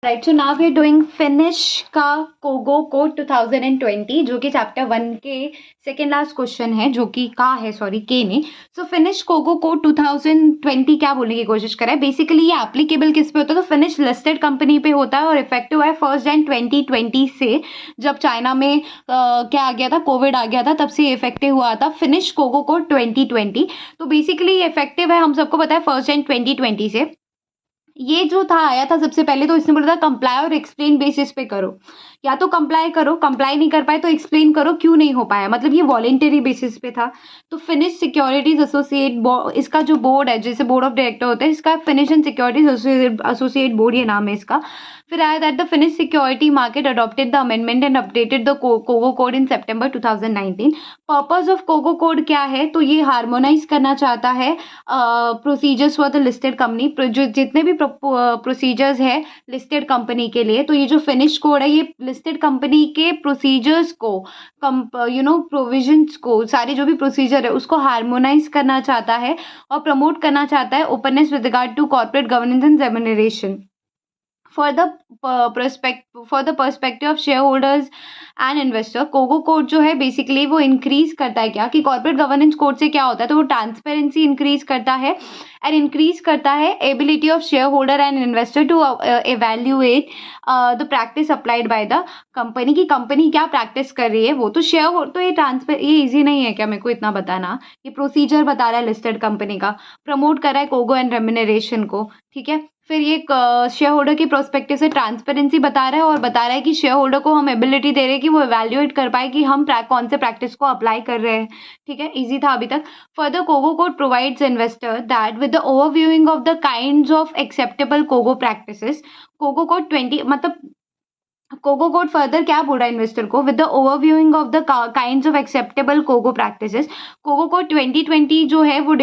Right, so now we are doing Finnish का कोगो code 2020 जो कि चैप्टर 1 के सेकेंड लास्ट क्वेश्चन है, जो कि का है, सॉरी के ने। सो फिनिश कोगो कोड 2020 क्या बोलने की कोशिश करा है, बेसिकली ये एप्लीकेबल किस पे होता है, तो फिनिश लिस्टेड कंपनी पे होता है और इफेक्टिव है 1 जनवरी 2020 से। जब चाइना में क्या आ गया था, कोविड आ गया था, तब से इफेक्टिव हुआ था फिनिश कोगो कोड 2020। तो बेसिकली इफेक्टिव है, हम सबको पता है, 1 जनवरी 2020 से। ये जो था आया था सबसे पहले, तो इसने बोला था कंप्लाई और एक्सप्लेन बेसिस पे करो। या तो कंप्लाई करो, कंप्लाई नहीं कर पाए तो एक्सप्लेन करो क्यों नहीं हो पाया, मतलब ये वॉलेंटरी बेसिस पे था। तो फिनिश सिक्योरिटीज एसोसिएट, इसका जो बोर्ड है, जैसे बोर्ड ऑफ डायरेक्टर होता है, इसका Finnish and securities associate board ये नाम है इसका। फिर आया that the Finnish security market adopted the amendment and updated the cogo code in September 2019। Purpose of cogo code क्या है, तो ये हार्मोनाइज करना चाहता है procedures for the listed company, जो जितने भी प्रोसीजर्स है लिस्टेड कंपनी के लिए। तो ये जो फिनिश कोड है, ये लिस्टेड कंपनी के प्रोसीजर्स को, प्रोविजंस को, सारे जो भी प्रोसीजर है उसको हार्मोनाइज करना चाहता है और प्रमोट करना चाहता है openness with regard to corporate governance and remuneration for the perspective of shareholders and investor. Cogo code जो है बेसिकली वो इंक्रीज करता है क्या, कि कॉर्पोरेट गवर्नेंस कोड से क्या होता है, तो वो ट्रांसपेरेंसी इंक्रीज करता है एंड इंक्रीज करता है ability of shareholder and investor to evaluate the practice applied by the company, की कंपनी क्या प्रैक्टिस कर रही है वो। तो तो ये इजी नहीं है क्या मेरे को इतना बताना, ये प्रोसीजर बता रहा है लिस्टेड कंपनी का, प्रमोट कर रहा है कोगो एंड रेम्यूनरेशन को, ठीक है। फिर ये शेयर होल्डर की प्रोस्पेक्टिव से ट्रांसपेरेंसी बता रहा है और बता रहा है कि शेयर होल्डर को हम एबिलिटी दे रहे हैं कि वो इवैल्यूएट कर पाए कि हम कौन से प्रैक्टिस को अप्लाई कर रहे हैं, ठीक है। इजी था अभी तक। Further cogo code provides investor that with the overviewing of the kinds of acceptable cogo practices. Cogo code 20 मतलब कोगो कोड फर्दर क्या बोल रहा है इन्वेस्टर को, with the overviewing of the kinds of acceptable cogo practices. Cogo code 2020 जो है वो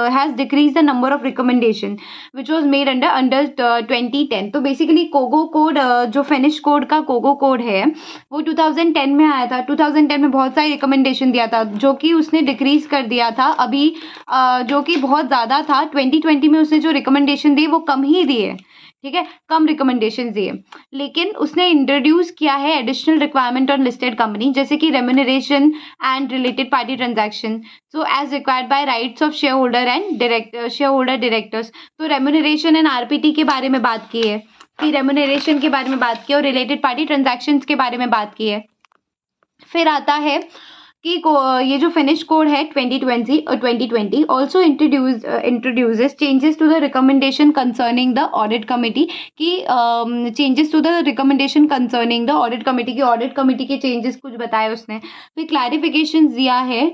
has decrease the number of recommendation which was made under 2010। तो बेसिकली कोगो कोड जो फिनिश कोड का कोगो कोड है वो 2010 में आया था। 2010 में बहुत सारी रिकमेंडेशन दिया था, जो कि उसने डिक्रीज कर दिया था अभी, जो कि बहुत ज़्यादा था। 2020 में उसने जो रिकमेंडेशन दी वो कम ही दिए, ठीक है, कम रिकमेंडेशन दिए। लेकिन उसने इंट्रोड्यूस किया है additional requirement on listed company, जैसे कि remuneration and related party transaction, so as required by rights of shareholder and shareholder directors. तो रेम्यूनरेशन एंड आरपीटी के बारे में बात की है, फिर रेम्यूनरेशन के बारे में बात की और रिलेटेड पार्टी ट्रांजैक्शन के बारे में बात की है। फिर आता है कि ये जो फिनिश कोड है 2020 also introduces changes to the recommendation concerning the audit committee, की changes to the recommendation concerning the audit committee, की ऑडिट कमिटी के चेंजेस कुछ बताए उसने। फिर क्लैरिफिकेशन दिया है,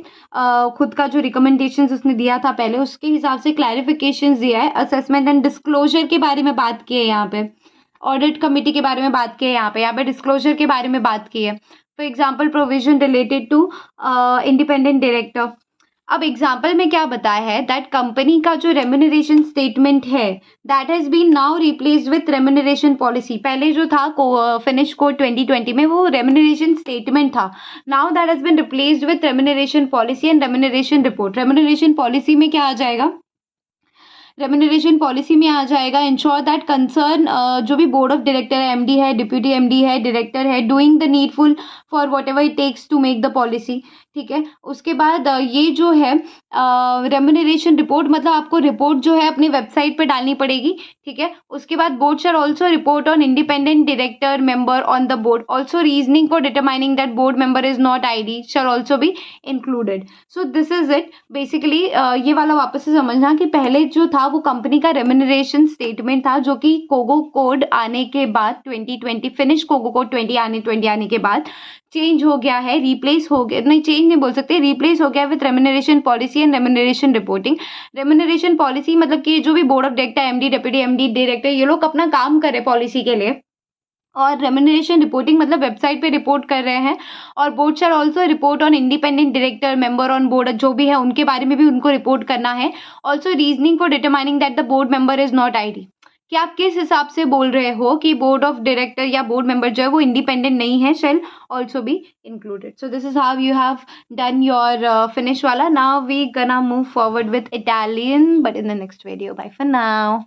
खुद का जो रिकमेंडेशन उसने दिया था पहले उसके हिसाब से क्लैरिफिकेशन दिया है। असेसमेंट एंड डिस्क्लोजर के बारे में बात की है यहाँ पे, ऑडिट कमिटी के बारे में बात की है, यहाँ पे डिस्क्लोजर के बारे में बात की है। For example provision related to independent director. अब एग्जाम्पल में क्या बताया है, दैट कंपनी का जो रेम्यूनरेशन स्टेटमेंट है that has been now replaced with remuneration policy. पहले जो था फिनिश कोड 2020 में वो रेम्यूनरेशन स्टेटमेंट था, now that has been replaced with remuneration policy and remuneration report. Remuneration policy में क्या आ जाएगा, रेम्यूनरेशन पॉलिसी में आ जाएगा इंश्योर दैट कंसर्न जो भी बोर्ड ऑफ डायरेक्टर है, एमडी है, डिप्यूटी एमडी है, डायरेक्टर है, doing the needful for whatever it takes to make the policy, ठीक है। उसके बाद ये जो है रेम्यूनरेशन रिपोर्ट, मतलब आपको रिपोर्ट जो है अपनी वेबसाइट पे डालनी पड़ेगी, ठीक है। उसके बाद board shall also report on independent director member on the board, also reasoning for determining that board member is not ID shell also be included. So this is it basically. ये वाला वापस से समझना कि पहले जो था वो कंपनी का रेम्यूनरेशन स्टेटमेंट था, जो कि कोगो कोड आने के बाद 2020 फिनिश कोगो कोड 20 आने के बाद चेंज हो गया है, रिप्लेस हो गया, नहीं चेंज नहीं बोल सकते, रिप्लेस हो गया with remuneration policy and remuneration reporting. Remuneration policy मतलब कि जो भी board of director, MD, deputy MD, director, ये लोग अपना काम करे पॉलिसी के लिए, और रेम्यूनरेशन रिपोर्टिंग मतलब वेबसाइट पे रिपोर्ट कर रहे हैं। और board shall also report on independent director member on board, जो भी है उनके बारे में भी उनको रिपोर्ट करना है। Also reasoning for determining that the board member is not ID, कि आप किस हिसाब से बोल रहे हो कि बोर्ड ऑफ डायरेक्टर या बोर्ड मेंबर जो है वो इंडिपेंडेंट नहीं है, shall also be included. So this is how you have done your Finnish वाला। Now we gonna move forward with Italian but in the next video. Bye for now.